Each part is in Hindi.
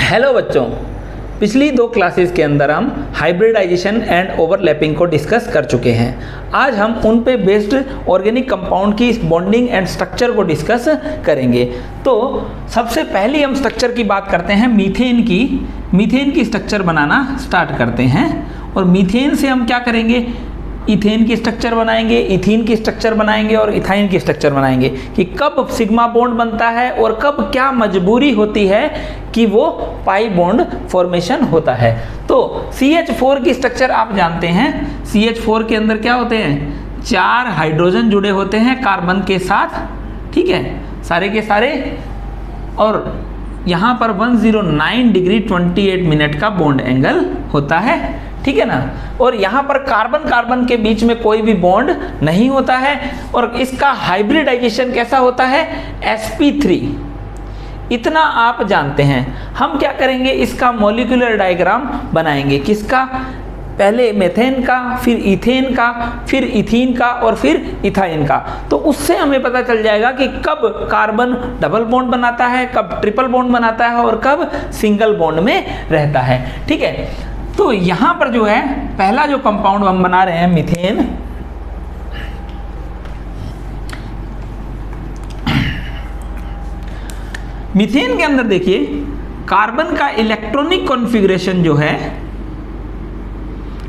हेलो बच्चों, पिछली 2 क्लासेस के अंदर हम हाइब्रिडाइजेशन एंड ओवरलैपिंग को डिस्कस कर चुके हैं। आज हम उन पे बेस्ड ऑर्गेनिक कंपाउंड की बॉन्डिंग एंड स्ट्रक्चर को डिस्कस करेंगे। तो सबसे पहले हम स्ट्रक्चर की बात करते हैं, मीथेन की स्ट्रक्चर बनाना स्टार्ट करते हैं। और मीथेन से हम क्या करेंगे, इथेन की स्ट्रक्चर बनाएंगे, इथीन की स्ट्रक्चर बनाएंगे और इथाइन की स्ट्रक्चर बनाएंगे कि कब सिग्मा बॉन्ड बनता है और कब क्या मजबूरी होती है कि वो पाई बॉन्ड फॉर्मेशन होता है। तो CH4 की स्ट्रक्चर आप जानते हैं, CH4 के अंदर क्या होते हैं, 4 हाइड्रोजन जुड़े होते हैं कार्बन के साथ, ठीक है, सारे के सारे। और यहाँ पर 109 डिग्री 28 मिनट का बॉन्ड एंगल होता है, ठीक है ना। और यहाँ पर कार्बन कार्बन के बीच में कोई भी बॉन्ड नहीं होता है। और इसका हाइब्रिडाइजेशन कैसा होता है, sp3, इतना आप जानते हैं। हम क्या करेंगे, इसका मॉलिक्यूलर डायग्राम बनाएंगे, किसका, पहले मेथेन का, फिर इथेन का, फिर इथीन का और फिर इथाइन का। तो उससे हमें पता चल जाएगा कि कब कार्बन डबल बॉन्ड बनाता है, कब ट्रिपल बॉन्ड बनाता है और कब सिंगल बॉन्ड में रहता है, ठीक है। तो यहां पर जो है पहला जो कंपाउंड हम बना रहे हैं मीथेन, मीथेन के अंदर देखिए कार्बन का इलेक्ट्रॉनिक कॉन्फ़िगरेशन जो है,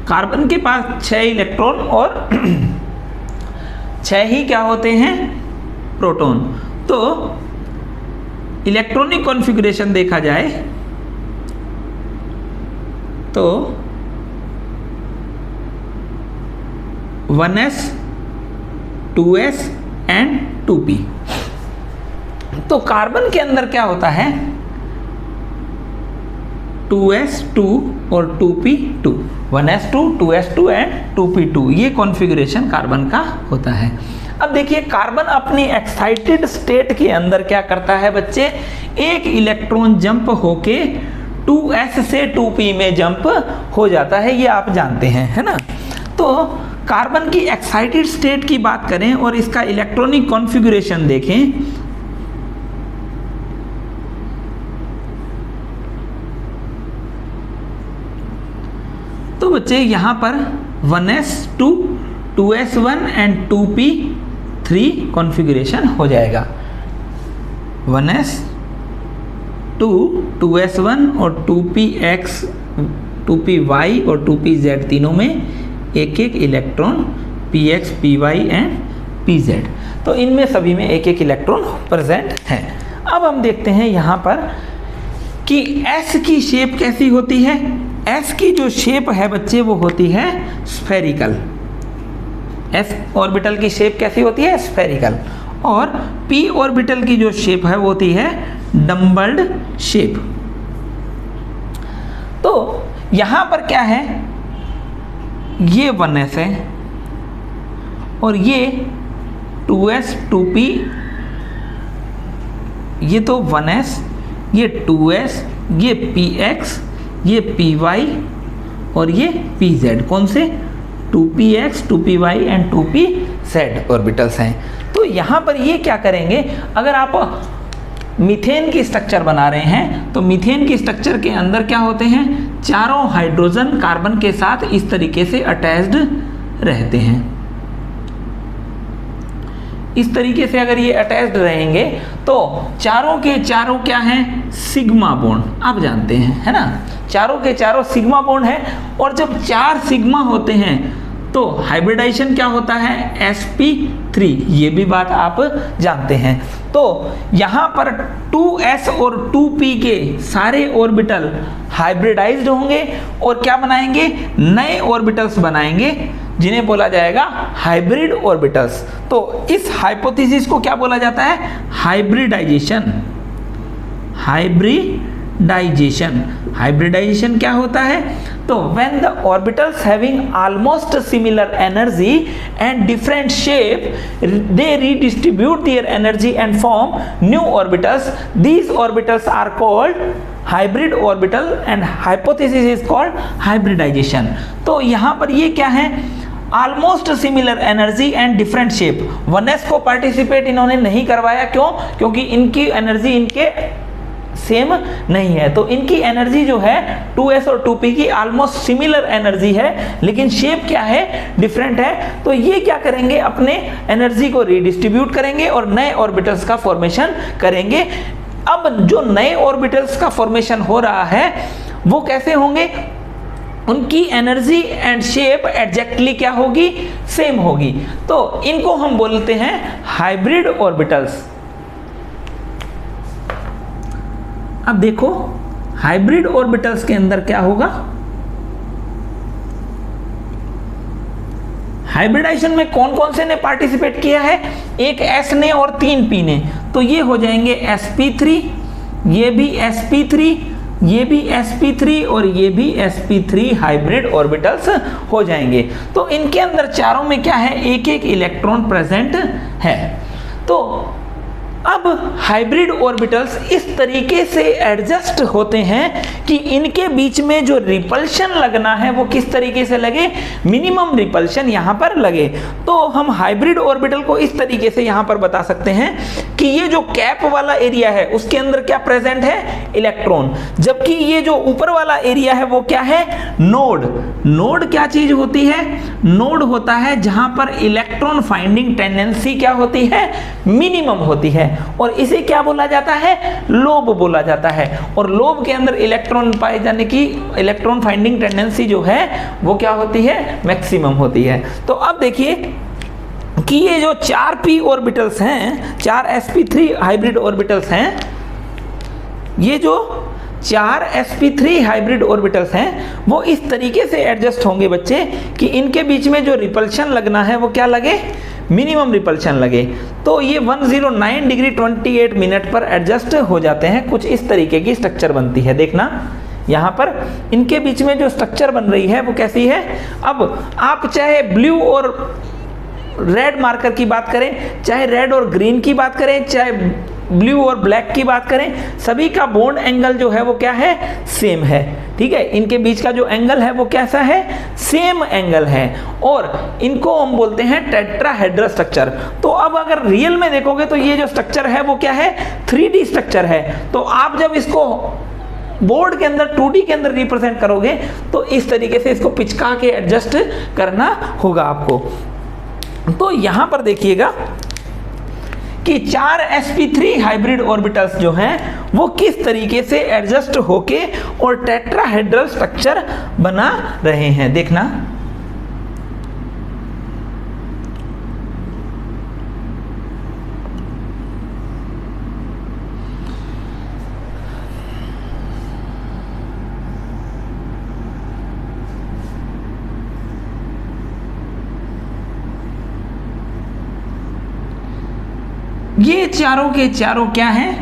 कार्बन के पास 6 इलेक्ट्रॉन और 6 ही क्या होते हैं, प्रोटॉन। तो इलेक्ट्रॉनिक कॉन्फ़िगरेशन देखा जाए तो 1s 2s एंड 2p। तो कार्बन के अंदर क्या होता है, 2s2 और 2p2, 1s2 2s2 and 2p2, ये कॉन्फ़िगरेशन कार्बन का होता है। अब देखिए कार्बन अपनी एक्साइटेड स्टेट के अंदर क्या करता है बच्चे, एक इलेक्ट्रॉन जंप होके 2s से 2p में जंप हो जाता है, ये आप जानते हैं, है ना। तो कार्बन की एक्साइटेड स्टेट की बात करें और इसका इलेक्ट्रॉनिक कॉन्फ़िगरेशन देखें, तो बच्चे यहां पर 1s2 2s1 and 2p3 configuration हो जाएगा। 1s2 2s1 और 2px 2py और 2pz तीनों में एक एक electron, px py and pz, तो इनमें सभी में एक एक इलेक्ट्रॉन प्रेजेंट है। अब हम देखते हैं यहाँ पर कि s की शेप कैसी होती है। s की जो शेप है बच्चे वो होती है स्फेरिकल, s ऑर्बिटल की शेप कैसी होती है, स्फेरिकल। और p ऑर्बिटल की जो शेप है वो होती है डम्बल्ड शेप। तो यहां पर क्या है, ये 1s है और ये 2s 2p, ये तो 1s, ये 2s, ये px, ये py और ये pz, कौन से, 2px 2py and 2pz orbitals हैं। तो यहां पर ये क्या करेंगे, अगर आप मीथेन की स्ट्रक्चर बना रहे हैं तो मीथेन की स्ट्रक्चर के अंदर क्या होते हैं, चारों हाइड्रोजन कार्बन के साथ इस तरीके से अटैच्ड रहते हैं। इस तरीके से अगर ये अटैच्ड रहेंगे तो चारों के चारों क्या हैं, सिग्मा बॉन्ड, आप जानते हैं, है ना, चारों के चारों सिग्मा बॉन्ड है। और जब 4 सिग्मा होते हैं तो हाइब्रिडाइजेशन क्या होता है, sp3, ये भी बात आप जानते हैं। तो यहाँ पर 2s और 2p के सारे ऑर्बिटल हाइब्रिडाइज्ड होंगे और क्या बनाएंगे, नए ऑर्बिटल्स बनाएंगे जिन्हें बोला जाएगा हाइब्रिड ऑर्बिटल्स। तो इस हाइपोथेसिस को क्या बोला जाता है, हाइब्रिडाइजेशन। हाइब्रिडाइजेशन क्या होता है, तो when the orbitals having almost similar energy and different shape, they redistribute their energy and form new orbitals. These orbitals are called hybrid orbital and hypothesis is called hybridization. तो यहाँ पर ये क्या है, almost similar energy and different shape. 1s को पार्टिसिपेट इन्होंने नहीं करवाया, क्यों, क्योंकि इनकी एनर्जी इनके सेम नहीं है। तो इनकी एनर्जी जो है 2s और 2p की ऑलमोस्ट सिमिलर एनर्जी है, लेकिन शेप क्या है, डिफरेंट है। तो ये क्या करेंगे, अपने एनर्जी को रीडिस्ट्रीब्यूट करेंगे और नए ऑर्बिटल्स का फॉर्मेशन करेंगे। अब जो नए ऑर्बिटल्स का फॉर्मेशन हो रहा है वो कैसे होंगे, उनकी एनर्जी एंड शेप एग्जैक्टली क्या होगी, सेम होगी। तो इनको हम बोलते हैं हाइब्रिड ऑर्बिटल्स। अब देखो हाइब्रिड ऑर्बिटल्स के अंदर क्या होगा, हाइब्रिडाइजेशन में कौन कौन से ने पार्टिसिपेट किया है, एक s ने और 3p ने, तो ये हो जाएंगे sp3, ये भी sp3, ये भी sp3 और ये भी sp3 हाइब्रिड ऑर्बिटल्स हो जाएंगे। तो इनके अंदर चारों में क्या है, एक एक इलेक्ट्रॉन प्रेजेंट है। तो अब हाइब्रिड ऑर्बिटल्स इस तरीके से एडजस्ट होते हैं कि इनके बीच में जो रिपल्शन लगना है वो किस तरीके से लगे, मिनिमम रिपल्शन यहां पर लगे। तो हम हाइब्रिड ऑर्बिटल को इस तरीके से यहां पर बता सकते हैं कि ये जो कैप वाला एरिया है उसके अंदर क्या प्रेजेंट है, इलेक्ट्रॉन, जबकि ये जो ऊपर वाला एरिया है वो क्या है, नोड। नोड क्या चीज होती है, नोड होता है जहां पर इलेक्ट्रॉन फाइंडिंग टेंडेंसी क्या होती है, मिनिमम होती है, और इसे क्या बोला जाता है, लोब बोला जाता है। और लोब के अंदर इलेक्ट्रॉन पाए जाने की इलेक्ट्रॉन फाइंडिंग टेंडेंसी जो है वो क्या होती है, मैक्सिमम होती है। तो अब देखिए कि ये जो 4p ऑर्बिटल्स हैं, 4 sp3 हाइब्रिड ऑर्बिटल्स हैं, ये जो 4 sp3 हाइब्रिड ऑर्बिटल्स हैं वो इस तरीके से एडजस्ट होंगे बच्चे कि इनके बीच में जो रिपल्शन लगना है वो क्या लगे, मिनिमम रिपल्शन लगे। तो ये 109 डिग्री 28 मिनट पर एडजस्ट हो जाते हैं। कुछ इस तरीके की स्ट्रक्चर बनती है, देखना यहाँ पर इनके बीच में जो स्ट्रक्चर बन रही है वो कैसी है। अब आप चाहे ब्लू और रेड मार्कर की बात करें, चाहे रेड और ग्रीन की बात करें, चाहे ब्लू और ब्लैक की बात करें, सभी का बॉन्ड एंगल जो है वो क्या है, सेम है। ठीक है, इनके बीच का जो एंगल है वो कैसा है, सेम एंगल है, और इनको हम बोलते हैं टेट्राहेड्रल स्ट्रक्चर। तो अब अगर रियल में देखोगे तो ये जो स्ट्रक्चर है वो क्या है, 3D स्ट्रक्चर है। तो आप जब इसको बोर्ड के अंदर 2D के अंदर रिप्रेजेंट करोगे तो इस तरीके से इसको पिचका के एडजस्ट करना होगा आपको। तो यहां पर देखिएगा कि 4 sp3 हाइब्रिड ऑर्बिटल्स जो हैं वो किस तरीके से एडजस्ट होके और टेट्राहेड्रल स्ट्रक्चर बना रहे हैं, देखना। ये चारों के चारों क्या हैं,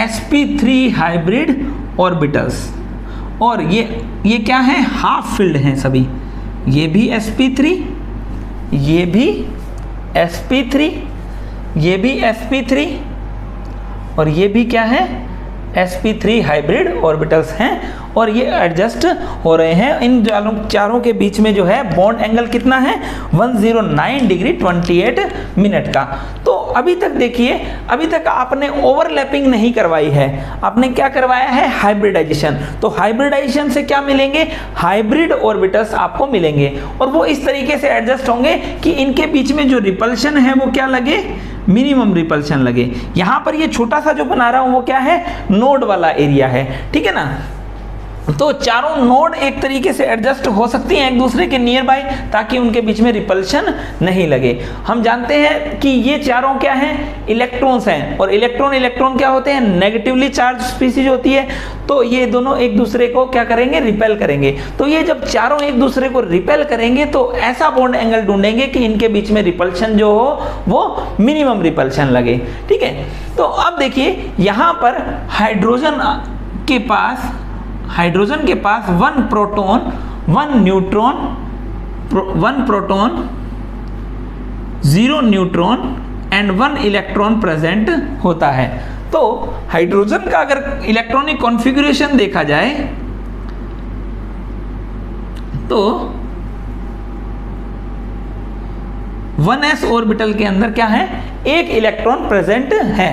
sp3 हाइब्रिड ऑर्बिटल्स, और ये क्या है, हाफ फिल्ड हैं सभी। ये भी sp3, ये भी sp3, ये भी sp3, और ये भी क्या है, sp3 हाइब्रिड ऑर्बिटल्स हैं, और ये एडजस्ट हो रहे हैं। इन चारों के बीच में जो है बॉन्ड एंगल कितना है, 109 डिग्री 28 मिनट का। तो अभी तक देखिए, अभी तक आपने ओवरलैपिंग नहीं करवाई है, आपने क्या करवाया है, हाइब्रिडाइजेशन। तो हाइब्रिडाइजेशन से क्या मिलेंगे, हाइब्रिड ऑर्बिटल्स आपको मिलेंगे, और वो इस तरीके से एडजस्ट होंगे कि इनके बीच में जो रिपल्शन है वो क्या लगे, मिनिमम रिपल्शन लगे। यहां पर ये छोटा सा जो बना रहा हूं वो क्या है, नोड वाला एरिया है, ठीक है ना। तो चारों नोड एक तरीके से एडजस्ट हो सकती हैं एक दूसरे के नियर बाय, ताकि उनके बीच में रिपल्शन नहीं लगे। हम जानते हैं कि ये चारों क्या हैं, इलेक्ट्रॉन्स हैं, और इलेक्ट्रॉन क्या होते हैं, नेगेटिवली चार्ज स्पीशीज होती है। तो ये दोनों एक दूसरे को क्या करेंगे, रिपेल करेंगे। तो ये जब चारों एक दूसरे को रिपेल करेंगे तो ऐसा बॉन्ड एंगल ढूंढेंगे कि इनके बीच में रिपल्शन जो हो वो मिनिमम रिपल्शन लगे, ठीक है। तो अब देखिए यहां पर हाइड्रोजन के पास 1 proton 1 neutron 1 proton 0 neutron and 1 electron present होता है। तो हाइड्रोजन का अगर इलेक्ट्रॉनिक कॉन्फ़िगरेशन देखा जाए तो 1s ऑर्बिटल के अंदर क्या है, एक इलेक्ट्रॉन प्रेजेंट है,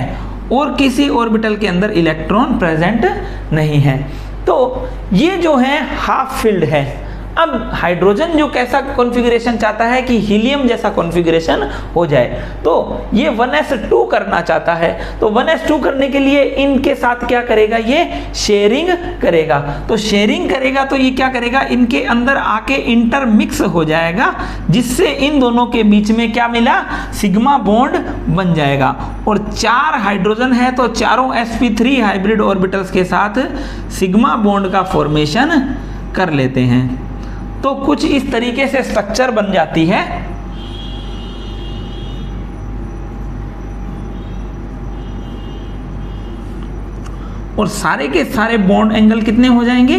और किसी ऑर्बिटल के अंदर इलेक्ट्रॉन प्रेजेंट नहीं है। तो ये जो है हाफ फिल्ड है। अब हाइड्रोजन जो कैसा कॉन्फ़िगरेशन चाहता है कि हीलियम जैसा कॉन्फ़िगरेशन हो जाए, तो ये 1s2 करना चाहता है। तो 1s2 करने के लिए इनके साथ क्या करेगा, ये शेयरिंग करेगा। तो शेयरिंग करेगा तो ये क्या करेगा, इनके अंदर आके इंटरमिक्स हो जाएगा, जिससे इन दोनों के बीच में क्या मिला, सिग्मा बॉन्ड बन जाएगा। और 4 हाइड्रोजन है तो चारों sp3 हाइब्रिड ऑर्बिटल्स के साथ सिग्मा बॉन्ड का फॉर्मेशन कर लेते हैं। तो कुछ इस तरीके से स्ट्रक्चर बन जाती है। और सारे के सारे बॉन्ड एंगल कितने हो जाएंगे,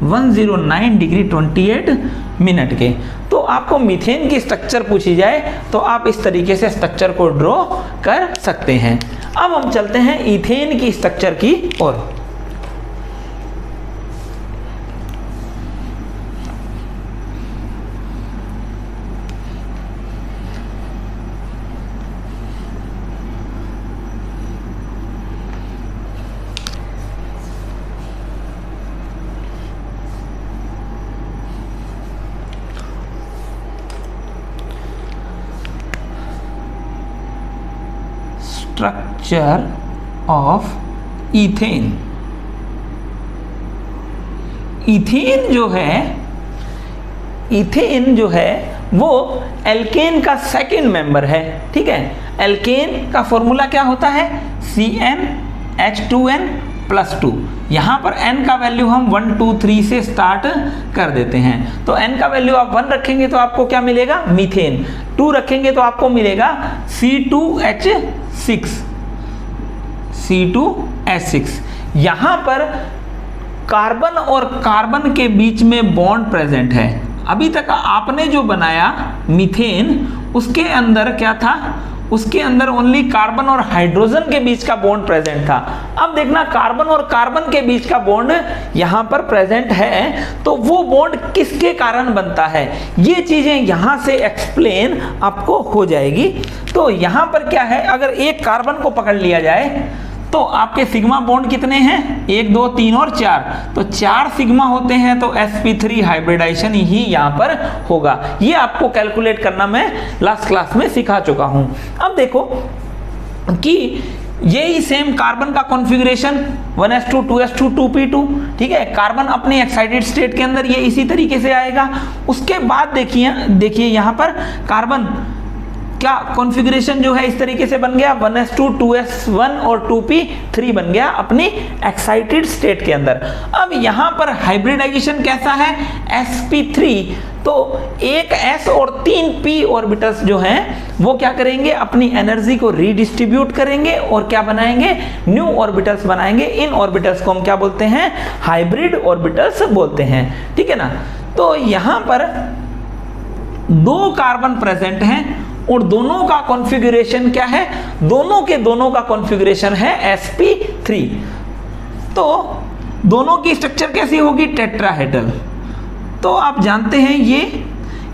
109 डिग्री 28 मिनट के। तो आपको मीथेन की स्ट्रक्चर पूछी जाए तो आप इस तरीके से स्ट्रक्चर को ड्रॉ कर सकते हैं। अब हम चलते हैं इथेन की स्ट्रक्चर की ओर। Structure of ethane. इथेन जो है वो एल्केन का सेकंड मेंबर है। ठीक है, एल्केन का फॉर्मूला क्या होता है, CnH2n+2। यहाँ पर n का वैल्यू हम 1 2 3 से स्टार्ट कर देते हैं। तो n का वैल्यू आप 1 रखेंगे तो आपको क्या मिलेगा, मीथेन। 2 रखेंगे तो आपको मिलेगा C2H6। यहाँ पर कार्बन और कार्बन के बीच में बॉन्ड प्रेजेंट है। अभी तक आपने जो बनाया मीथेन, उसके अंदर क्या था, उसके अंदर ओनली कार्बन और हाइड्रोजन के बीच का बॉन्ड प्रेजेंट था। अब देखना कार्बन और कार्बन के बीच का बॉन्ड यहाँ पर प्रेजेंट है, तो वो बॉन्ड किसके कारण बनता है, ये चीजें यहाँ से एक्सप्लेन आपको हो जाएगी। तो यहाँ पर क्या है, अगर एक कार्बन को पकड़ लिया जाए तो आपके सिग्मा बॉन्ड कितने हैं, 1 2 3 और 4। तो 4 सिग्मा होते हैं, तो sp3 हाइब्रिडाइजेशन ही यहाँ पर होगा। ये आपको कैलकुलेट करना मैं लास्ट क्लास में सिखा चुका हूँ। अब देखो कि यही सेम कार्बन का कॉन्फ़िगरेशन 1s2 2s2 2p2। ठीक है, कार्बन अपने एक्साइटेड स्टेट के अंदर ये इसी तरीके से आएगा। उसके बाद देखिए यहाँ पर कार्बन क्या कॉन्फ़िगरेशन जो है इस तरीके से बन गया, 1s2 2s1 और 2p3 बन गया अपनी एक्साइटेड स्टेट के अंदर। अब यहाँ पर हाइब्रिडाइजेशन कैसा है, sp3। तो एक s और 3 p ऑर्बिटल्स जो हैं वो क्या करेंगे, अपनी एनर्जी को रीडिस्ट्रीब्यूट करेंगे और क्या बनाएंगे, न्यू ऑर्बिटल्स बनाएंगे। इन ऑर्बिटल्स को हम क्या बोलते हैं, हाइब्रिड ऑर्बिटल्स बोलते हैं। ठीक है ना। तो यहाँ पर 2 कार्बन प्रेजेंट हैं और दोनों का कॉन्फ़िगरेशन क्या है, दोनों का कॉन्फ़िगरेशन है sp3। तो दोनों की स्ट्रक्चर कैसी होगी, टेट्राहेड्रल। तो आप जानते हैं ये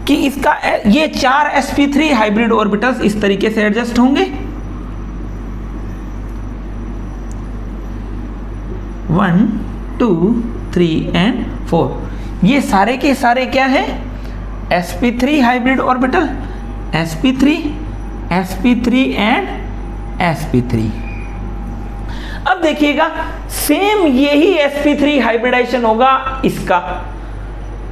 कि इसका ये 4 sp3 हाइब्रिड ऑर्बिटल्स इस तरीके से एडजस्ट होंगे, 1 2 3 एंड 4। ये सारे के सारे क्या है, sp3 hybrid orbital, sp3 and sp3। अब देखिएगा सेम यही sp3 हाइब्रिडाइजेशन होगा इसका,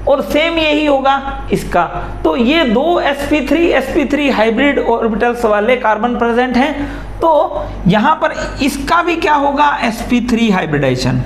और सेम यही होगा इसका। तो ये 2 sp3 हाइब्रिड ऑर्बिटल्स वाले कार्बन प्रेजेंट हैं। तो यहां पर इसका भी क्या होगा, sp3 हाइब्रिडाइजेशन।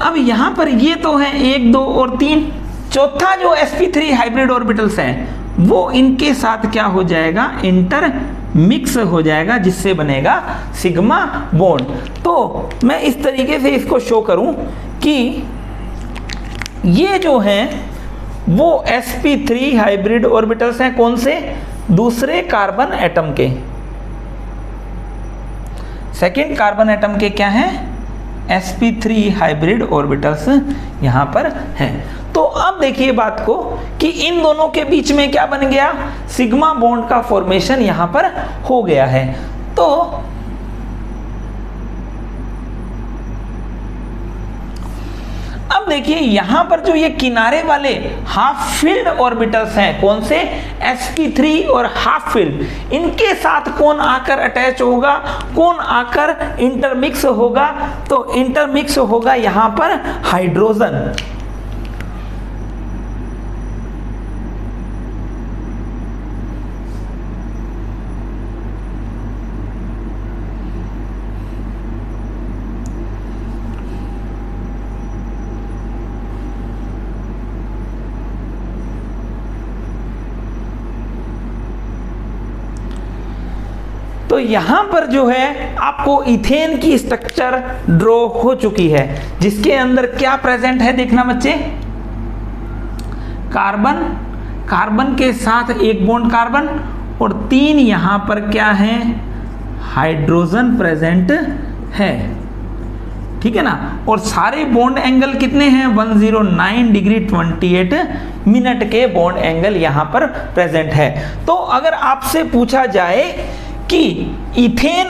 अब यहां पर ये तो है 1 2 और 3। चौथा जो sp3 हाइब्रिड ऑर्बिटल्स है वो इनके साथ क्या हो जाएगा, इंटर मिक्स हो जाएगा, जिससे बनेगा सिग्मा बॉन्ड। तो मैं इस तरीके से इसको शो करूं कि ये जो है वो sp3 हाइब्रिड ऑर्बिटल्स हैं कौन से? दूसरे कार्बन एटम के, सेकेंड कार्बन एटम के क्या हैं? sp3 हाइब्रिड ऑर्बिटल्स यहां पर हैं। तो अब देखिए बात को कि इन दोनों के बीच में क्या बन गया? सिग्मा बॉन्ड का फॉर्मेशन यहां पर हो गया है। तो अब देखिए यहां पर जो ये किनारे वाले हाफ फिल्ड ऑर्बिटल्स हैं कौन से? sp3 और हाफ फिल्ड, इनके साथ कौन आकर अटैच होगा, कौन आकर इंटरमिक्स होगा? तो इंटरमिक्स होगा यहां पर हाइड्रोजन। तो यहां पर जो है आपको इथेन की स्ट्रक्चर ड्रॉ हो चुकी है, जिसके अंदर क्या प्रेजेंट है देखना बच्चे? कार्बन, कार्बन के साथ एक बॉन्ड कार्बन और 3 यहां पर क्या है? हाइड्रोजन प्रेजेंट है, ठीक है ना। और सारे बॉन्ड एंगल कितने हैं? 109 डिग्री 28 मिनट के बॉन्ड एंगल यहां पर प्रेजेंट है। तो अगर आपसे पूछा जाए कि इथेन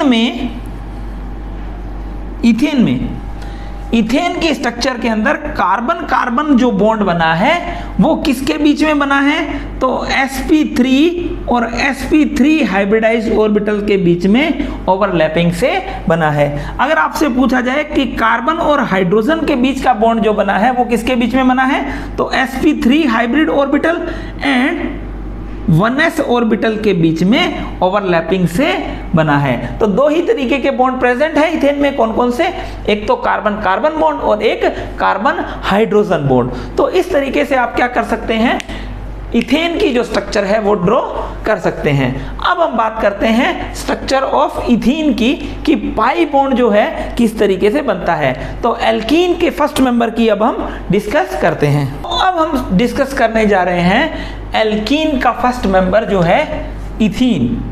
की स्ट्रक्चर के अंदर कार्बन कार्बन जो बॉन्ड बना है वो किसके बीच में बना है? तो sp3 और sp3 हाइब्रिडाइज्ड ऑर्बिटल के बीच में ओवरलैपिंग से बना है। अगर आपसे पूछा जाए कि कार्बन और हाइड्रोजन के बीच का बॉन्ड जो बना है वो किसके बीच में बना है? तो sp3 hybrid orbital and 1s orbital के बीच में ओवरलैपिंग से बना है। तो दो ही तरीके के बॉन्ड प्रेजेंट है इथेन में, कौन कौन से? एक तो कार्बन कार्बन बॉन्ड और एक कार्बन हाइड्रोजन बॉन्ड। तो इस तरीके से आप क्या कर सकते हैं? इथेन की जो स्ट्रक्चर है वो ड्रॉ कर सकते हैं। अब हम बात करते हैं स्ट्रक्चर ऑफ इथीन की, कि पाई बॉन्ड जो है किस तरीके से बनता है। तो एल्कीन के फर्स्ट मेंबर की अब हम डिस्कस करते हैं। अब हम डिस्कस करने जा रहे हैं एल्कीन का फर्स्ट मेंबर जो है इथीन।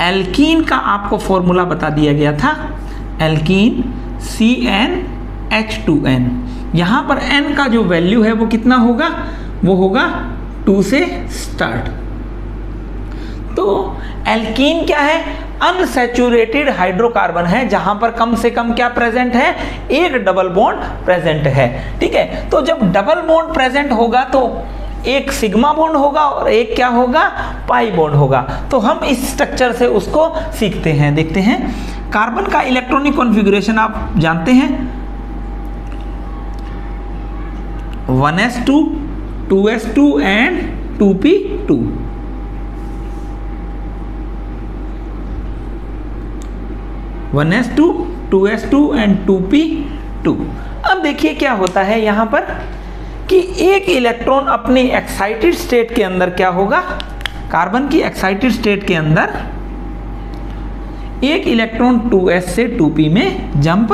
एल्कीन का आपको फॉर्मूला बता दिया गया था, एल्कीन CnH2n। यहां पर n का जो वैल्यू है वो कितना होगा? वो होगा 2 से स्टार्ट। तो एल्कीन क्या है? अनसैचुरेटेड हाइड्रोकार्बन है, जहां पर कम से कम क्या प्रेजेंट है? एक डबल बॉन्ड प्रेजेंट है, ठीक है। तो जब डबल बॉन्ड प्रेजेंट होगा तो एक सिग्मा बॉन्ड होगा और एक क्या होगा? पाई बॉन्ड होगा। तो हम इस स्ट्रक्चर से उसको सीखते हैं, देखते हैं। कार्बन का इलेक्ट्रॉनिक कॉन्फ़िगरेशन आप जानते हैं, 1s2 2s2 and 2p2। One s two 2s2 and 2p2। अब देखिए क्या होता है यहां पर कि एक इलेक्ट्रॉन अपनी एक्साइटेड स्टेट के अंदर क्या होगा? कार्बन की एक्साइटेड स्टेट के अंदर एक इलेक्ट्रॉन 2s से 2p में जंप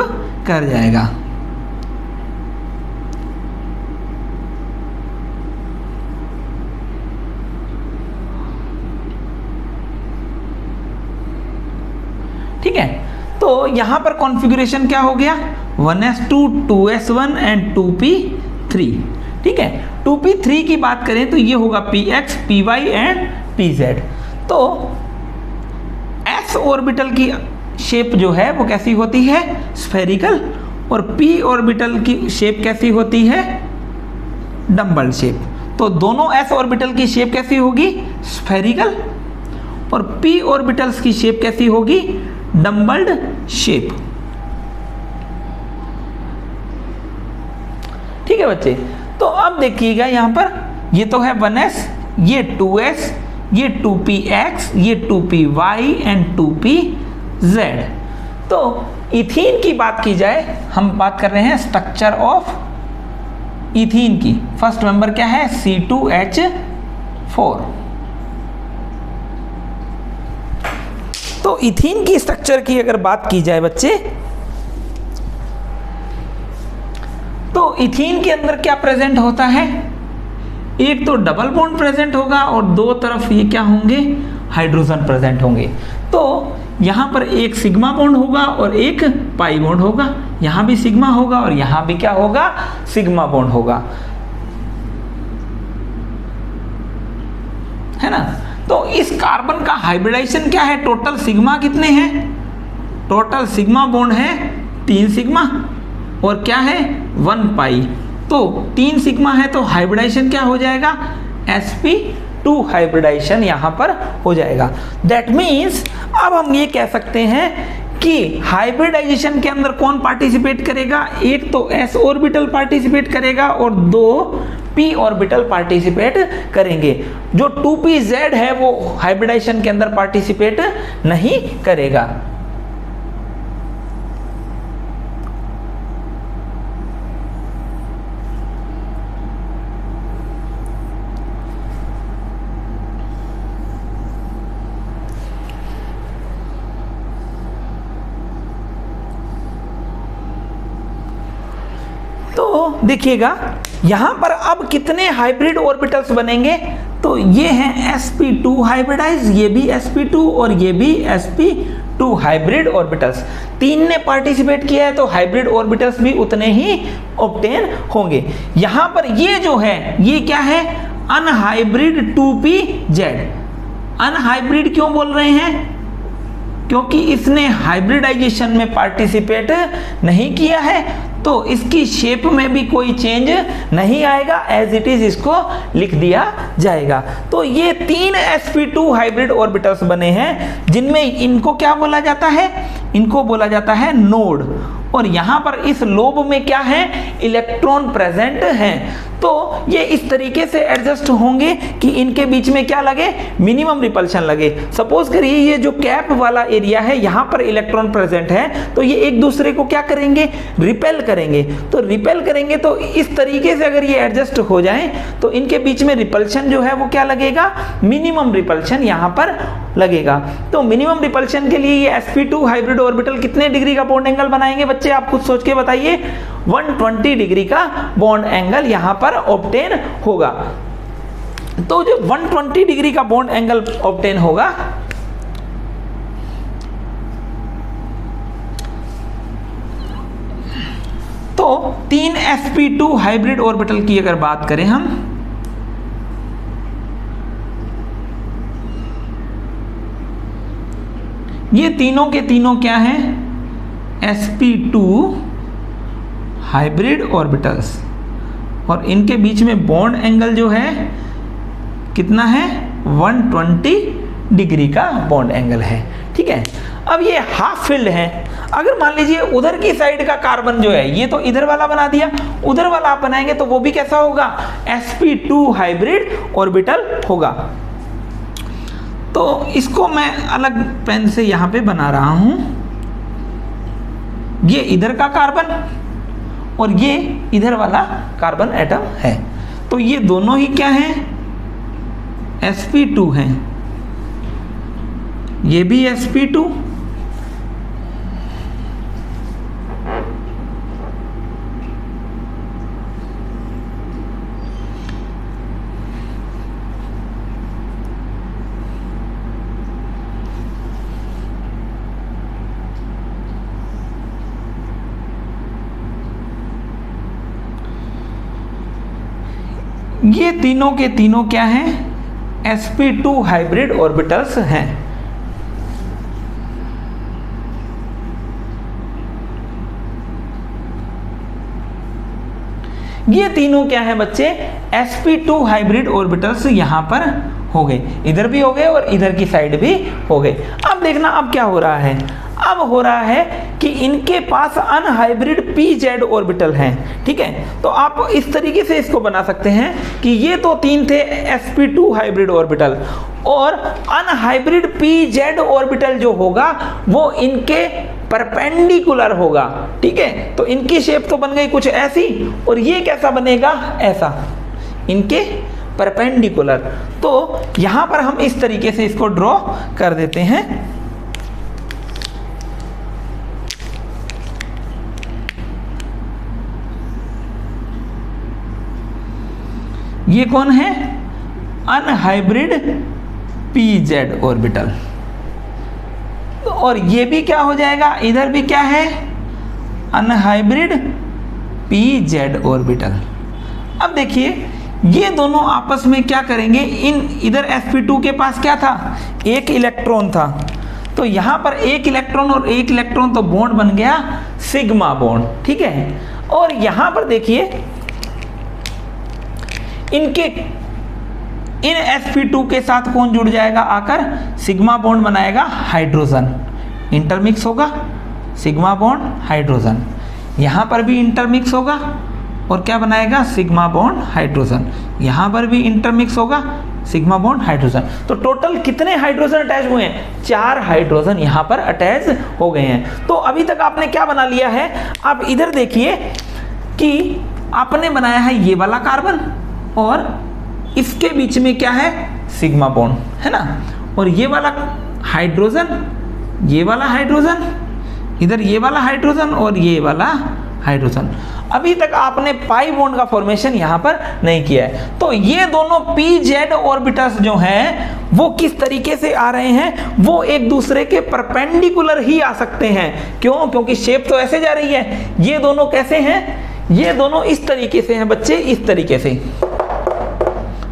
कर जाएगा। ठीक है, तो यहां पर कॉन्फ़िगरेशन क्या हो गया? 1s2 2s1 and 2p3। ठीक है, 2p3 की बात करें तो ये होगा px py एंड pz। तो s ऑर्बिटल की शेप जो है वो कैसी होती है? स्फेरिकल। और p ऑर्बिटल की शेप कैसी होती है? Dumbbell shape. तो दोनों s ऑर्बिटल की शेप कैसी होगी? स्फेरिकल। और p ऑर्बिटल्स की शेप कैसी होगी? डम्बल्ड शेप। ठीक है बच्चे, तो अब देखिएगा यहां पर ये तो है 1s, ये 2s, ये 2px, ये 2py एंड 2pz। तो इथीन की बात की जाए, हम बात कर रहे हैं स्ट्रक्चर ऑफ इथीन की। फर्स्ट मेंबर क्या है? C2H4। तो इथीन की स्ट्रक्चर की अगर बात की जाए बच्चे, तो इथीन के अंदर क्या प्रेजेंट होता है? एक तो डबल बॉन्ड प्रेजेंट होगा और दो तरफ ये क्या होंगे, हाइड्रोजन प्रेजेंट होंगे। तो यहाँ पर एक सिग्मा बॉन्ड होगा और एक पाई बॉन्ड होगा, यहाँ भी सिग्मा होगा और यहाँ भी क्या होगा, सिग्मा बॉन्ड होगा, है ना। तो इस कार्बन का हाइब्रिडाइजेशन क्या है, टोटल सिग्मा कितने हैं, टोटल सिग्मा बॉन्ड है 3 सिग्मा और क्या है 1 पाई। तो 3 सिग्मा है तो हाइब्रिडाइजेशन क्या हो जाएगा, sp2 हाइब्रिडाइजेशन यहाँ पर हो जाएगा। दैट मीन्स अब हम ये कह सकते हैं कि हाइब्रिडाइजेशन के अंदर कौन पार्टिसिपेट करेगा, एक तो s ऑर्बिटल पार्टिसिपेट करेगा और 2 p ऑर्बिटल पार्टिसिपेट करेंगे। जो 2pz है वो हाइब्रिडाइजेशन के अंदर पार्टिसिपेट नहीं करेगा। तो देखिएगा यहां पर अब कितने हाइब्रिड ऑर्बिटल्स बनेंगे, तो ये हैं sp2 हाइब्रिडाइज, ये भी sp2 और ये भी sp2 हाइब्रिड ऑर्बिटल्स। 3 ने पार्टिसिपेट किया है तो हाइब्रिड ऑर्बिटल्स भी उतने ही ऑब्टेन होंगे। यहां पर ये जो है ये क्या है, अनहाइब्रिड 2pz। अनहाइब्रिड क्यों बोल रहे हैं, क्योंकि इसने हाइब्रिडाइजेशन में पार्टिसिपेट नहीं किया है, तो इसकी शेप में भी कोई चेंज नहीं आएगा, एज इट इज इसको लिख दिया जाएगा। तो ये 3 sp2 हाइब्रिड ऑर्बिटल्स बने हैं जिनमें इनको क्या बोला जाता है, इनको बोला जाता है नोड। और यहां पर इस लोब में क्या है, इलेक्ट्रॉन प्रेजेंट हैं। तो ये इस तरीके से एडजस्ट होंगे कि इनके बीच में क्या लगे, मिनिमम रिपल्शन लगे। सपोज करिए ये जो कैप वाला एरिया है यहां पर इलेक्ट्रॉन प्रेजेंट है, तो ये एक दूसरे को क्या करेंगे, रिपेल करेंगे। तो रिपेल करेंगे तो इस तरीके से अगर ये एडजस्ट हो जाए तो इनके बीच में रिपल्शन जो है वो क्या लगेगा, मिनिमम रिपल्शन यहां पर लगेगा। तो मिनिमम रिपल्शन के लिए ये sp2 हाइब्रिड ऑर्बिटल कितने डिग्री का बॉन्ड एंगल बनाएंगे बच्चे, आप खुद सोच के बताइए। 120 डिग्री का बॉन्ड एंगल यहां पर ऑब्टेन होगा। तो जो 120 डिग्री का बॉन्ड एंगल ऑब्टेन होगा, तो 3 sp2 हाइब्रिड ऑर्बिटल की अगर बात करें हम, ये तीनों के तीनों क्या हैं, sp2 हाइब्रिड ऑर्बिटल्स, और इनके बीच में बॉन्ड एंगल जो है कितना है, 120 डिग्री का बॉन्ड एंगल है। ठीक है, अब ये हाफ फिल्ड है। अगर मान लीजिए उधर की साइड का कार्बन जो है, ये तो इधर वाला बना दिया, उधर वाला आप बनाएंगे तो वो भी कैसा होगा, sp2 हाइब्रिड ऑर्बिटल होगा। तो इसको मैं अलग पेन से यहां पे बना रहा हूं। ये इधर का कार्बन और ये इधर वाला कार्बन एटम है, तो ये दोनों ही क्या हैं, sp2 हैं, ये भी sp2, ये तीनों के तीनों क्या हैं, sp2 हाइब्रिड ऑर्बिटल्स हैं। ये तीनों क्या हैं बच्चे, sp2 हाइब्रिड ऑर्बिटल्स यहां पर हो गए, इधर भी हो गए और इधर की साइड भी हो गए। अब देखना अब क्या हो रहा है, अब हो रहा है कि इनके पास अनहाइब्रिड pz ऑर्बिटल हैं। ठीक है, तो आप इस तरीके से इसको बना सकते हैं कि ये तो 3 थे sp2 हाइब्रिड ऑर्बिटल, और अनहाइब्रिड pz ऑर्बिटल जो होगा वो इनके परपेंडिकुलर होगा। ठीक है, तो इनकी शेप तो बन गई कुछ ऐसी, और ये कैसा बनेगा, ऐसा, इनके परपेंडिकुलर। तो यहां पर हम इस तरीके से इसको ड्रॉ कर देते हैं। ये कौन है? Unhybrid pz orbital. और ये भी क्या हो जाएगा? इधर भी क्या है? Unhybrid pz orbital. अब देखिए ये दोनों आपस में क्या करेंगे? इधर sp2 के पास क्या था? एक इलेक्ट्रॉन था, तो यहाँ पर एक इलेक्ट्रॉन और एक इलेक्ट्रॉन तो बॉन्ड बन गया सिग्मा बॉन्ड, ठीक है। और यहाँ पर देखिए इन sp2 के साथ कौन जुड़ जाएगा? आकर सिग्मा बॉन्ड बनाएगा हाइड्रोजन, इंटरमिक्स होगा सिग्मा बॉन्ड हाइड्रोजन। यहाँ पर भी इंटरमिक्स होगा और क्या बनाएगा? Sigma bond hydrogen. यहाँ पर भी इंटरमिक्स होगा सिग्मा बॉन्ड हाइड्रोजन। तो टोटल कितने हाइड्रोजन अटैच हुए हैं? 4 हाइड्रोजन यहाँ पर अटैच हो गए हैं। तो अभी तक आपने क्या बना लिया है? आप इधर देखिए कि आपने बनाया है ये वाला कार्बन और इसके बीच में क्या है? सिग्मा बॉन्ड, है ना। और ये वाला हाइड्रोजन, ये वाला हाइड्रोजन, इधर ये वाला हाइड्रोजन और ये वाला हाइड्रोजन। अभी तक आपने पाई बॉन्ड का फॉर्मेशन यहाँ पर नहीं किया है। तो ये दोनों pz ऑर्बिटल्स जो हैं वो किस तरीके से आ रहे हैं? वो एक दूसरे के परपेंडिकुलर ही आ सकते हैं। क्यों? क्योंकि शेप तो ऐसे जा रही है। ये दोनों कैसे हैं? ये दोनों इस तरीके से हैं बच्चे, इस तरीके से।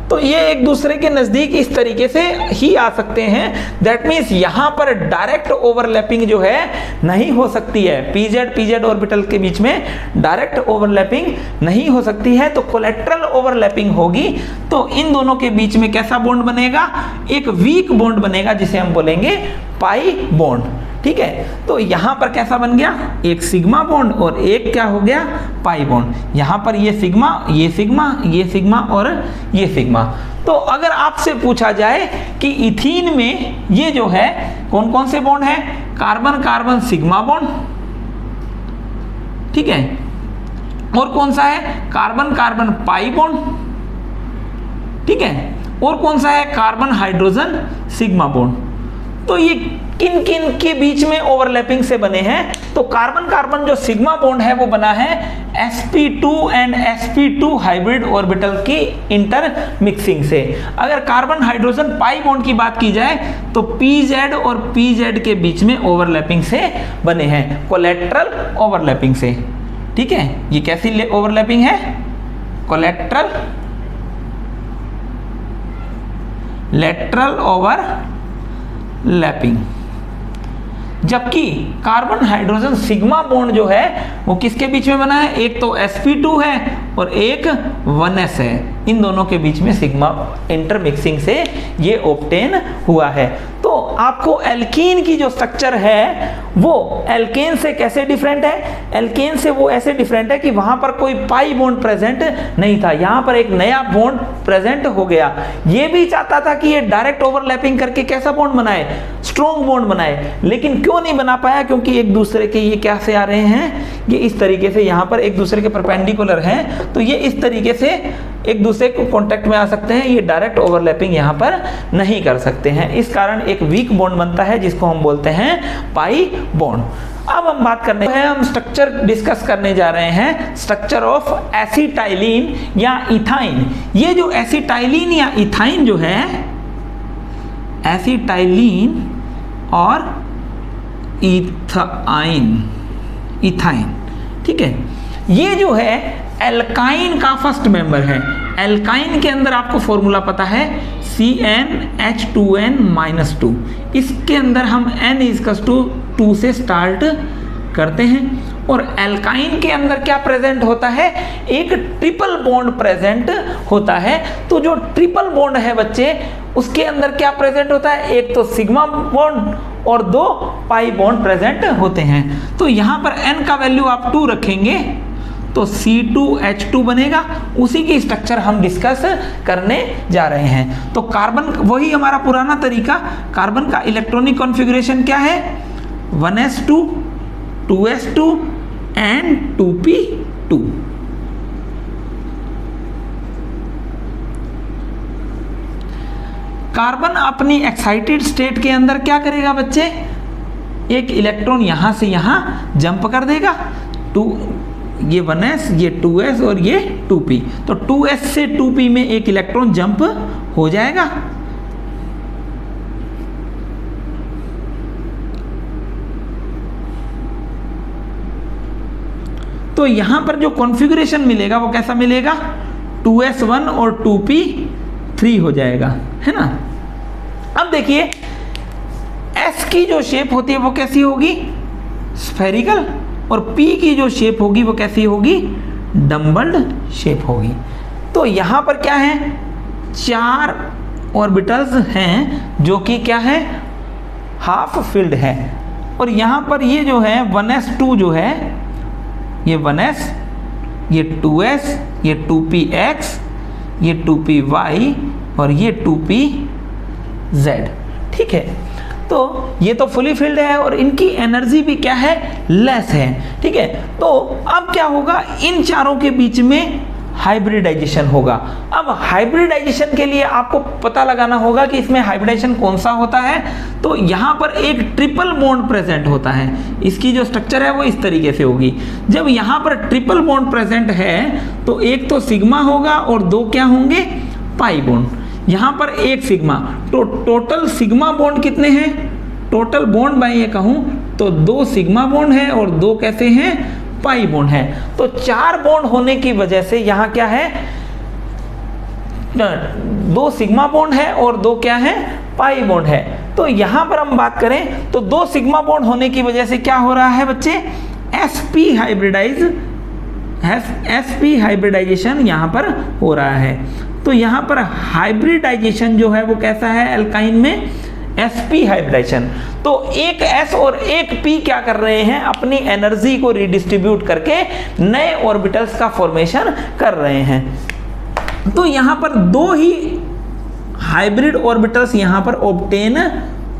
तो ये एक दूसरे के नजदीक इस तरीके से ही आ सकते हैं। दैट मीन्स यहाँ पर डायरेक्ट ओवरलैपिंग जो है नहीं हो सकती है। pz ऑर्बिटल के बीच में डायरेक्ट ओवरलैपिंग नहीं हो सकती है, तो कोलेट्रल ओवरलैपिंग होगी। तो इन दोनों के बीच में कैसा बॉन्ड बनेगा? एक वीक बॉन्ड बनेगा जिसे हम बोलेंगे पाई बॉन्ड, ठीक है। तो यहाँ पर कैसा बन गया? एक सिग्मा बॉन्ड और एक क्या हो गया? Pi bond. यहाँ पर ये सिग्मा, ये सिग्मा, ये सिग्मा और ये सिग्मा। तो अगर आपसे पूछा जाए कि इथीन में ये जो है कौन कौन से बॉन्ड है? कार्बन कार्बन सिग्मा बॉन्ड, ठीक है। और कौन सा है? कार्बन कार्बन पाई बॉन्ड, ठीक है। और कौन सा है? Carbon hydrogen sigma bond. तो ये किन किन के बीच में ओवरलैपिंग से बने हैं? तो कार्बन कार्बन जो सिग्मा बॉन्ड है वो बना है sp2 and sp2 hybrid orbital की इंटर मिक्सिंग से। अगर कार्बन हाइड्रोजन पाई बॉन्ड की बात की जाए तो pz और pz के बीच में ओवरलैपिंग से बने हैं, कोलेट्रल ओवरलैपिंग से, ठीक है। ये कैसी ओवरलैपिंग है? Collateral lateral overlapping. जबकि कार्बन हाइड्रोजन सिग्मा बॉन्ड जो है वो किसके बीच में बना है? एक तो sp2 है और एक 1s है। इन दोनों के बीच में सिग्मा इंटरमिक्सिंग से ये ऑब्टेन हुआ है। तो आपको एल्कीन की जो स्ट्रक्चर है वो एल्केन से कैसे डिफरेंट है? एल्केन से वो ऐसे डिफरेंट है कि वहां पर कोई पाई बॉन्ड प्रेजेंट नहीं था, यहां पर एक नया बॉन्ड प्रेजेंट हो गया। ये भी चाहता था कि ये डायरेक्ट ओवरलैपिंग करके कैसा बॉन्ड बनाए? स्ट्रॉन्ग बॉन्ड बनाए, लेकिन क्यों नहीं बना पाया? क्योंकि एक दूसरे के ये कैसे आ रहे हैं? ये इस तरीके से यहाँ पर एक दूसरे के परपेंडिकुलर हैं, तो ये इस तरीके से एक दूसरे को कांटेक्ट में आ सकते हैं। ये डायरेक्ट ओवरलैपिंग यहाँ पर नहीं कर सकते हैं। इस कारण एक वीक बॉन्ड बनता है जिसको हम बोलते हैं पाई बॉन्ड। अब हम बात करने हैं, हम स्ट्रक्चर डिस्कस करने जा रहे हैं, स्ट्रक्चर ऑफ एसिटाइलिन या इथाइन। ये जो एसिटाइलिन या इथाइन जो है, एसिटाइलिन और इथाइन, ठीक है। ये जो है एल्काइन का फर्स्ट मेंबर है। एल्काइन के अंदर आपको फॉर्मूला पता है CnH2n-2। इसके अंदर हम n=2 से स्टार्ट करते हैं। और एल्काइन के अंदर क्या प्रेजेंट होता है? एक ट्रिपल बॉन्ड प्रेजेंट होता है। तो जो ट्रिपल बॉन्ड है बच्चे, उसके अंदर क्या प्रेजेंट होता है? एक तो सिग्मा बॉन्ड और 2 पाई बॉन्ड प्रेजेंट होते हैं। तो यहाँ पर n का वैल्यू आप 2 रखेंगे तो C2H2 बनेगा। उसी की स्ट्रक्चर हम डिस्कस करने जा रहे हैं। तो कार्बन, वही हमारा पुराना तरीका, कार्बन का इलेक्ट्रॉनिक कॉन्फ़िगरेशन क्या है? 1s2 2s2 and 2p2। Carbon अपनी एक्साइटेड स्टेट के अंदर क्या करेगा बच्चे? एक इलेक्ट्रॉन यहां से यहां जंप कर देगा। ये 1s, ये 2s और ये 2p, तो 2s से 2p में एक इलेक्ट्रॉन जंप हो जाएगा। तो यहां पर जो कॉन्फ़िगरेशन मिलेगा वो कैसा मिलेगा, 2s1 और 2p3 हो जाएगा, है ना। अब देखिए s की जो शेप होती है वो कैसी होगी, स्फेरिकल, और p की जो शेप होगी वो कैसी होगी, डम्बल्ड शेप होगी। तो यहाँ पर क्या है, 4 ऑर्बिटल्स हैं जो कि क्या है, हाफ फिल्ड है। और यहाँ पर ये जो है 1s2 जो है, ये 1s, ये 2s, ये 2px, ये 2py और ये 2pz, ठीक है। तो ये तो फुली फिल्ड है और इनकी एनर्जी भी क्या है, लेस है, ठीक है। तो अब क्या होगा, इन चारों के बीच में हाइब्रिडाइजेशन होगा। अब हाइब्रिडाइजेशन के लिए आपको पता लगाना होगा कि इसमें हाइब्रिडाइजेशन कौन सा होता है। तो यहाँ पर एक ट्रिपल बॉन्ड प्रेजेंट होता है, इसकी जो स्ट्रक्चर है वो इस तरीके से होगी। जब यहाँ पर ट्रिपल बॉन्ड प्रेजेंट है तो एक तो सिग्मा होगा और 2 क्या होंगे, पाई बॉन्ड। यहाँ पर एक सिग्मा, तो टोटल सिग्मा बॉन्ड कितने हैं, टोटल बॉन्ड मैं ये कहूँ तो 2 सिग्मा बॉन्ड है और 2 कैसे हैं, पाई बॉन्ड है। तो 4 बॉन्ड होने की वजह से यहाँ क्या है, 2 सिग्मा बॉन्ड है और 2 क्या है, पाई बॉन्ड है। तो यहाँ पर हम बात करें तो 2 सिग्मा बॉन्ड होने की वजह से क्या हो रहा है बच्चे, sp हाइब्रिडाइजेशन यहाँ पर हो रहा है। तो यहाँ पर हाइब्रिडाइजेशन जो है वो कैसा है, एल्काइन में sp हाइब्रिडाइजेशन। तो एक s और एक p क्या कर रहे हैं, अपनी एनर्जी को रिडिस्ट्रीब्यूट करके नए ऑर्बिटल्स का फॉर्मेशन कर रहे हैं। तो यहाँ पर 2 ही हाइब्रिड ऑर्बिटल्स यहाँ पर ऑब्टेन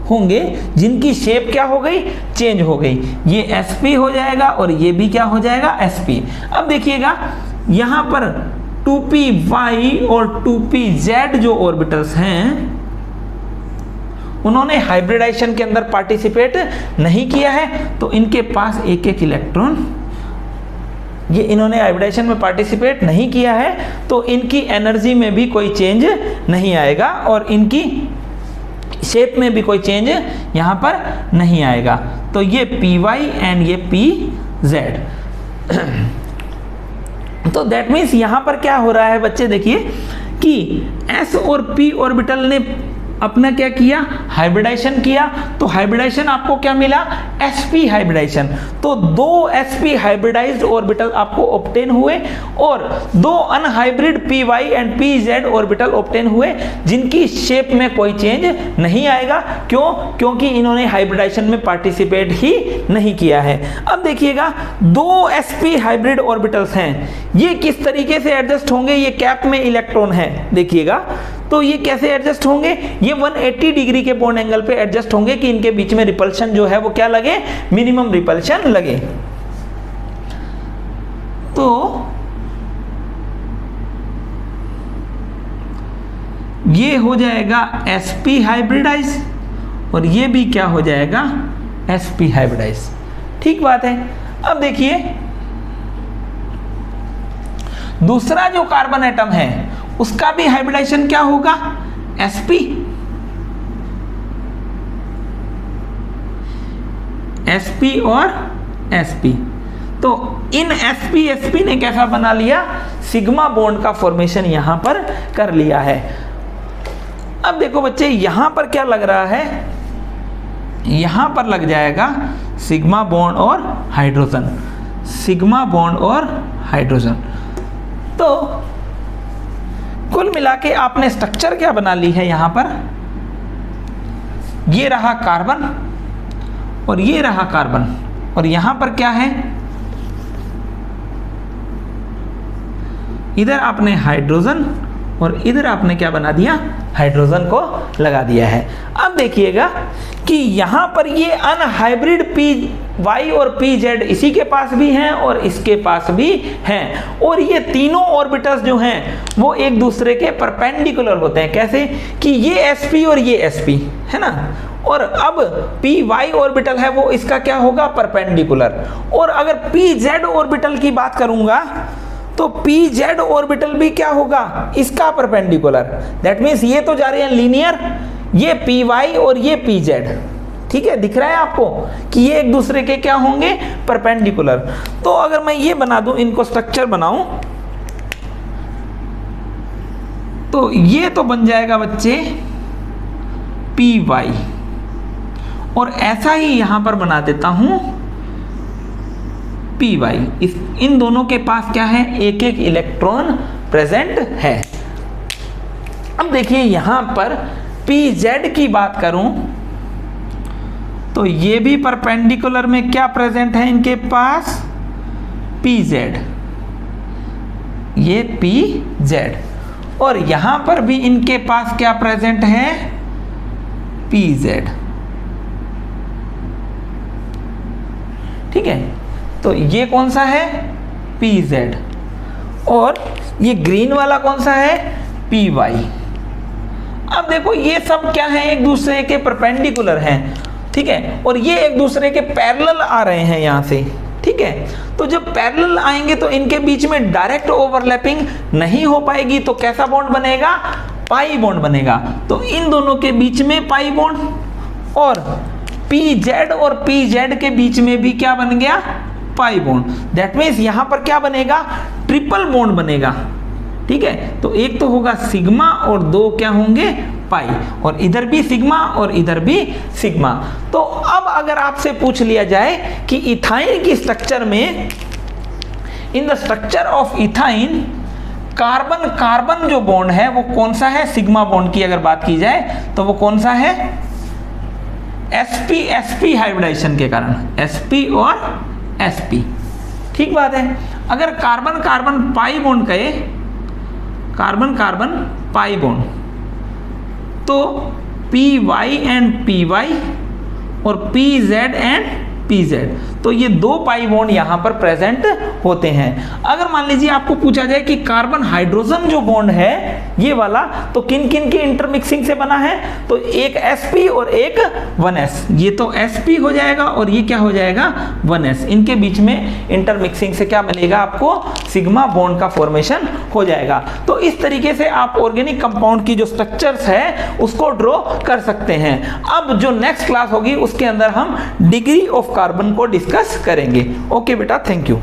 होंगे जिनकी शेप क्या हो गई, चेंज हो गई। ये sp हो जाएगा और ये भी क्या हो जाएगा, sp। अब देखिएगा यहाँ पर 2py और 2pz जो ऑर्बिटल्स हैं उन्होंने हाइब्रिडाइजेशन के अंदर पार्टिसिपेट नहीं किया है, तो इनके पास एक एक इलेक्ट्रॉन, ये इन्होंने हाइब्रिडाइजेशन में पार्टिसिपेट नहीं किया है तो इनकी एनर्जी में भी कोई चेंज नहीं आएगा और इनकी शेप में भी कोई चेंज यहाँ पर नहीं आएगा। तो ये py एंड ये pz। तो दैट मीन्स यहाँ पर क्या हो रहा है बच्चे, देखिए कि s और p ऑर्बिटल ने अपना क्या किया, हाइब्रिडाइजेशन किया। तो हाइब्रिडाइजेशन आपको क्या मिला, sp हाइब्रिडाइजेशन। तो 2 sp हाइब्रिडाइज्ड ऑर्बिटल आपको ऑब्टेन हुए और 2 unhybrid py and pz orbital obtain हुए जिनकी शेप में कोई चेंज नहीं आएगा। क्यों, क्योंकि इन्होंने हाइब्रिडाइजेशन में पार्टिसिपेट ही नहीं किया है। अब देखिएगा 2 sp हाइब्रिड ऑर्बिटल्स हैं, ये किस तरीके से एडजस्ट होंगे, ये कैप में इलेक्ट्रॉन है, देखिएगा तो ये कैसे एडजस्ट होंगे, ये 180 डिग्री के बॉन्ड एंगल पे एडजस्ट होंगे कि इनके बीच में रिपल्शन जो है वो क्या लगे, मिनिमम रिपल्शन लगे। तो ये हो जाएगा sp हाइब्रिडाइज और ये भी क्या हो जाएगा, sp हाइब्रिडाइज। ठीक बात है। अब देखिए दूसरा जो कार्बन एटम है उसका भी हाइब्रिडाइजेशन क्या होगा, sp। sp और sp। तो इन sp ने कैसा बना लिया, सिग्मा बॉन्ड का फॉर्मेशन यहां पर कर लिया है। अब देखो बच्चे यहां पर क्या लग रहा है, यहां पर लग जाएगा सिग्मा बॉन्ड और हाइड्रोजन, सिग्मा बॉन्ड और हाइड्रोजन। तो कुल मिला के आपने स्ट्रक्चर क्या बना ली है, यहां पर ये रहा कार्बन और ये रहा कार्बन और यहां पर क्या है, इधर आपने हाइड्रोजन और इधर आपने क्या बना दिया, हाइड्रोजन को लगा दिया है। अब देखिएगा कि यहां पर ये अनहाइब्रिड py और pz इसी के पास भी हैं और इसके पास भी हैं और ये तीनों ऑर्बिटल्स जो हैं वो एक दूसरे के परपेंडिकुलर होते हैं। कैसे कि ये sp और ये sp है ना, और अब py ऑर्बिटल है वो इसका क्या होगा, परपेंडिकुलर। और अगर pz ऑर्बिटल की बात करूंगा तो पी जेड ऑर्बिटल भी क्या होगा, इसका परपेंडिकुलर। दैट मीन्स ये तो जा रहे हैं लीनियर, ये पी वाई और ये पी जेड, ठीक है, दिख रहा है आपको कि ये एक दूसरे के क्या होंगे, परपेंडिकुलर। तो अगर मैं ये बना दूं, इनको स्ट्रक्चर बनाऊं, तो ये तो बन जाएगा बच्चे पी वाई, और ऐसा ही यहां पर बना देता हूं पी वाई। इन दोनों के पास क्या है, एक एक इलेक्ट्रॉन प्रेजेंट है। अब देखिए यहां पर पी जेड की बात करूं तो ये भी परपेंडिकुलर में क्या प्रेजेंट है इनके पास, पी जेड, ये पी जेड, और यहां पर भी इनके पास क्या प्रेजेंट है, पी जेड, ठीक है। तो ये कौन सा है, पी जेड, और ये ग्रीन वाला कौन सा है, पी वाई। अब देखो ये सब क्या है, एक दूसरे के परपेंडिकुलर हैं, ठीक है, और ये एक दूसरे के पैरेलल आ रहे हैं यहां से, ठीक है। तो जब पैरेलल आएंगे तो इनके बीच में डायरेक्ट ओवरलैपिंग नहीं हो पाएगी, तो कैसा बॉन्ड बनेगा, पाई बॉन्ड बनेगा। तो इन दोनों के बीच में पाई बॉन्ड, और पी जेड और पी जेड के बीच में भी क्या बन गया, पाई बॉन्ड। दैट मीन्स यहां पर क्या बनेगा, ट्रिपल बॉन्ड बनेगा, ठीक है। तो एक तो होगा सिग्मा और दो क्या होंगे, पाई, और इधर भी सिग्मा और इधर भी सिग्मा। तो अब अगर आपसे पूछ लिया जाए कि इथाइन की स्ट्रक्चर में, in the structure of ethyne, carbon carbon जो बॉन्ड है वो कौन सा है, सिग्मा बॉन्ड की अगर बात की जाए तो वो कौन सा है, sp sp हाइब्रिडाइजेशन के कारण, sp और sp, ठीक बात है। अगर कार्बन कार्बन पाई बॉन्ड कहे, कार्बन कार्बन पाई बॉन्ड, तो P Y and P Y और P Z and P Z, तो ये दो पाई बॉन्ड यहां पर प्रेजेंट होते हैं। अगर मान लीजिए आपको पूछा जाए कि कार्बन हाइड्रोजन जो बॉन्ड है ये वाला, तो किन किन की इंटरमिक्सिंग से बना है, तो एक sp और एक 1s, ये तो sp हो जाएगा और ये क्या हो जाएगा, 1s। इनके बीच में इंटरमिक्सिंग से क्या मिलेगा आपको, सिग्मा बॉन्ड का फॉर्मेशन हो जाएगा। तो इस तरीके से आप ऑर्गेनिक कंपाउंड की जो स्ट्रक्चर्स है उसको ड्रॉ कर सकते हैं। अब जो नेक्स्ट क्लास होगी उसके अंदर हम डिग्री ऑफ कार्बन को डिस्कस करेंगे। ओके बेटा, थैंक यू।